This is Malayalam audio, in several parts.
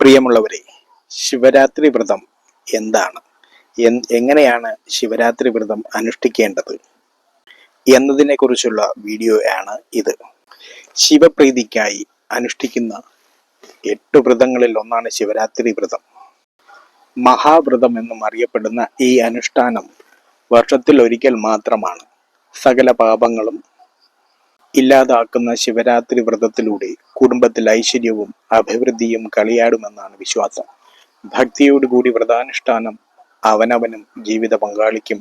പ്രിയമുള്ളവരെ, ശിവരാത്രി വ്രതം എന്താണ്? എങ്ങനെയാണ് ശിവരാത്രി വ്രതം അനുഷ്ഠിക്കേണ്ടത് എന്നതിനെ കുറിച്ചുള്ള വീഡിയോ ആണ് ഇത്. ശിവപ്രീതിക്കായി അനുഷ്ഠിക്കുന്ന 8 വ്രതങ്ങളിൽ ഒന്നാണ് ശിവരാത്രി വ്രതം. മഹാവ്രതം എന്നും അറിയപ്പെടുന്ന ഈ അനുഷ്ഠാനം വർഷത്തിൽ ഒരിക്കൽ മാത്രമാണ്. സകല പാപങ്ങളും ഇല്ലാതാക്കുന്ന ശിവരാത്രി വ്രതത്തിലൂടെ കുടുംബത്തിൽ ഐശ്വര്യവും അഭിവൃദ്ധിയും കളിയാടുമെന്നാണ് വിശ്വാസം. ഭക്തിയോടുകൂടി വ്രതാനുഷ്ഠാനം അവനവനും ജീവിത പങ്കാളിക്കും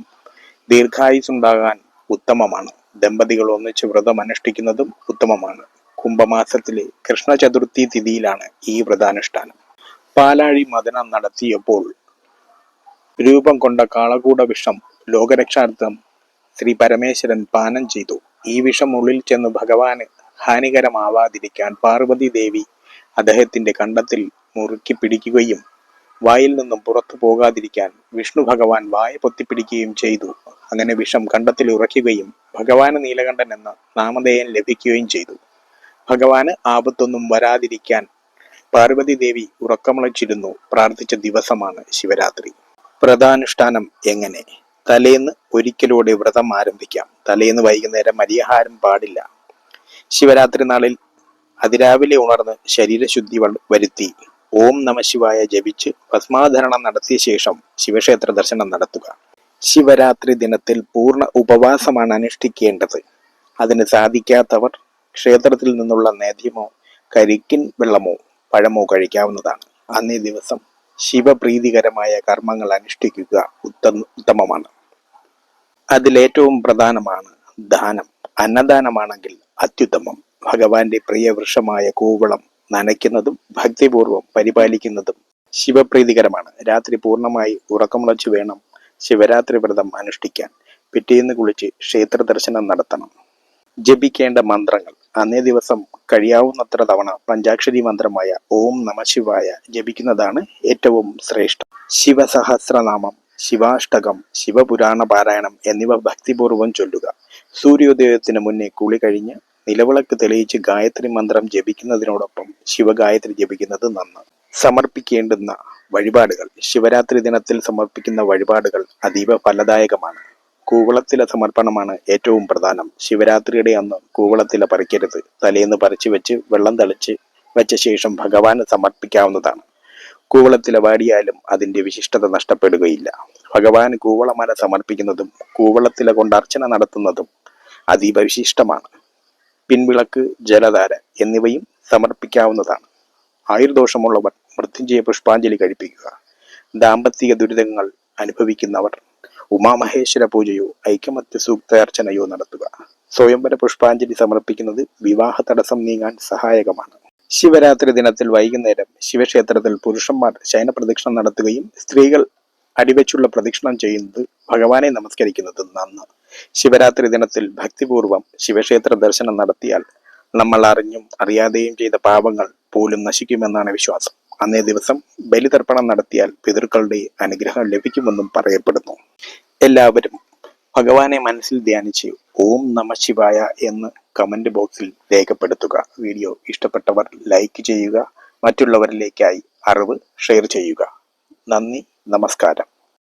ദീർഘായുസ്സുണ്ടാകാൻ ഉത്തമമാണ്. ദമ്പതികൾ ഒന്നിച്ച് വ്രതം അനുഷ്ഠിക്കുന്നതും ഉത്തമമാണ്. കുംഭമാസത്തിലെ കൃഷ്ണ ചതുർത്ഥി തിഥിയിലാണ് ഈ വ്രതാനുഷ്ഠാനം. പാലാഴി മദനം നടത്തിയപ്പോൾ രൂപം കൊണ്ട കാളകൂട വിഷം ലോകരക്ഷാർത്ഥം ശ്രീ പരമേശ്വരൻ പാനം ചെയ്തു. ഈ വിഷം ഉള്ളിൽ ചെന്ന് ഭഗവാന് ഹാനികരമാവാതിരിക്കാൻ പാർവതി ദേവി അദ്ദേഹത്തിന്റെ കണ്ടത്തിൽ മുറുക്കി പിടിക്കുകയും വായിൽ നിന്നും പുറത്തു പോകാതിരിക്കാൻ വിഷ്ണു ഭഗവാൻ വായ പൊത്തിപ്പിടിക്കുകയും ചെയ്തു. അങ്ങനെ വിഷം കണ്ടത്തിൽ ഉറയ്ക്കുകയും ഭഗവാന് നീലകണ്ഠൻ എന്ന നാമധേയം ലഭിക്കുകയും ചെയ്തു. ഭഗവാന് ആപത്തൊന്നും വരാതിരിക്കാൻ പാർവതി ദേവി ഉറക്കമുളച്ചിരുന്നു പ്രാർത്ഥിച്ച ദിവസമാണ് ശിവരാത്രി. വ്രതാനുഷ്ഠാനം എങ്ങനെ? തലേന്ന് ഒരിക്കലൂടെ വ്രതം ആരംഭിക്കാം. തലേന്ന് വൈകുന്നേരം അരിയാഹാരം പാടില്ല. ശിവരാത്രി നാളിൽ അതിരാവിലെ ഉണർന്ന് ശരീരശുദ്ധി വരുത്തി ഓം നമഃശിവായ ജപിച്ച് ഭസ്മാധരണം നടത്തിയ ശേഷം ശിവക്ഷേത്ര ദർശനം നടത്തുക. ശിവരാത്രി ദിനത്തിൽ പൂർണ്ണ ഉപവാസമാണ് അനുഷ്ഠിക്കേണ്ടത്. അതിന് സാധിക്കാത്തവർ ക്ഷേത്രത്തിൽ നിന്നുള്ള നേദ്യമോ കരിക്കിൻ വെള്ളമോ പഴമോ കഴിക്കാവുന്നതാണ്. അന്നേ ദിവസം ശിവപ്രീതികരമായ കർമ്മങ്ങൾ അനുഷ്ഠിക്കുക ഉത്തമമാണ്. അതിലേറ്റവും പ്രധാനമാണ് ദാനം. അന്നദാനമാണെങ്കിൽ അത്യുത്തമം. ഭഗവാന്റെ പ്രിയ വൃക്ഷമായ കൂവളം നനയ്ക്കുന്നതും ഭക്തിപൂർവം പരിപാലിക്കുന്നതും ശിവപ്രീതികരമാണ്. രാത്രി പൂർണ്ണമായി ഉറക്കമുളച്ചു വേണം ശിവരാത്രി വ്രതം അനുഷ്ഠിക്കാൻ. പിറ്റേന്ന് കുളിച്ച് ക്ഷേത്ര ദർശനം നടത്തണം. ജപിക്കേണ്ട മന്ത്രങ്ങൾ: അന്നേ ദിവസം കഴിയാവുന്നത്ര തവണ പഞ്ചാക്ഷരി മന്ത്രമായ ഓം നമഃശിവായ ജപിക്കുന്നതാണ് ഏറ്റവും ശ്രേഷ്ഠം. ശിവസഹസ്രനാമം, ശിവാഷ്ടകം, ശിവപുരാണ പാരായണം എന്നിവ ഭക്തിപൂർവം ചൊല്ലുക. സൂര്യോദയത്തിന് മുന്നേ കുളി കഴിഞ്ഞ് നിലവിളക്ക് തെളിയിച്ച് ഗായത്രി മന്ത്രം ജപിക്കുന്നതിനോടൊപ്പം ശിവഗായത്രി ജപിക്കുന്നത് നന്ന്. സമർപ്പിക്കേണ്ടുന്ന വഴിപാടുകൾ: ശിവരാത്രി ദിനത്തിൽ സമർപ്പിക്കുന്ന വഴിപാടുകൾ അതീവ ഫലദായകമാണ്. കൂവളത്തില സമർപ്പണമാണ് ഏറ്റവും പ്രധാനം. ശിവരാത്രിയുടെ അന്ന് കൂവളത്തില പറിക്കരുത്. തലേന്ന് പറിച്ചു വെച്ച് വെള്ളം തളിച്ച് വെച്ച ശേഷം ഭഗവാന് സമർപ്പിക്കാവുന്നതാണ്. കൂവളത്തില വാടിയാലും അതിന്റെ വിശിഷ്ടത നഷ്ടപ്പെടുകയില്ല. ഭഗവാന് കൂവളമാല സമർപ്പിക്കുന്നതും കൂവളത്തില കൊണ്ട് അർച്ചന നടത്തുന്നതും അതീവ വിശിഷ്ടമാണ്. പിൻവിളക്ക്, ജലധാര എന്നിവയും സമർപ്പിക്കാവുന്നതാണ്. ആയുർദോഷമുള്ളവർ മൃത്യുഞ്ജയ പുഷ്പാഞ്ജലി കഴിപ്പിക്കുക. ദാമ്പത്തിക ദുരിതങ്ങൾ അനുഭവിക്കുന്നവർ ഉമാമഹേശ്വര പൂജയോ ഐക്യമത്യ സൂക്താർച്ചനയോ നടത്തുക. സ്വയംവര പുഷ്പാഞ്ജലി സമർപ്പിക്കുന്നത് വിവാഹ തടസ്സം നീങ്ങാൻ സഹായകമാണ്. ശിവരാത്രി ദിനത്തിൽ വൈകുന്നേരം ശിവക്ഷേത്രത്തിൽ പുരുഷന്മാർ ശയന പ്രദക്ഷിണം നടത്തുകയും സ്ത്രീകൾ അടിവെച്ചുള്ള പ്രദക്ഷിണം ചെയ്യുന്നത് ഭഗവാനെ നമസ്കരിക്കുന്നത് നന്ന്. ശിവരാത്രി ദിനത്തിൽ ഭക്തിപൂർവം ശിവക്ഷേത്ര ദർശനം നടത്തിയാൽ നമ്മൾ അറിഞ്ഞും അറിയാതെയും ചെയ്ത പാപങ്ങൾ പോലും നശിക്കുമെന്നാണ് വിശ്വാസം. അന്നേ ദിവസം ബലിതർപ്പണം നടത്തിയാൽ പിതൃക്കളുടെ അനുഗ്രഹം ലഭിക്കുമെന്നും പറയപ്പെടുന്നു. എല്ലാവരും ഭഗവാനെ മനസ്സിൽ ധ്യാനിച്ച് ഓം നമഃശിവായ എന്ന് കമന്റ് ബോക്സിൽ രേഖപ്പെടുത്തുക. വീഡിയോ ഇഷ്ടപ്പെട്ടവർ ലൈക്ക് ചെയ്യുക. മറ്റുള്ളവരിലേക്കായി അറിവ് ഷെയർ ചെയ്യുക. നന്ദി, നമസ്കാരം.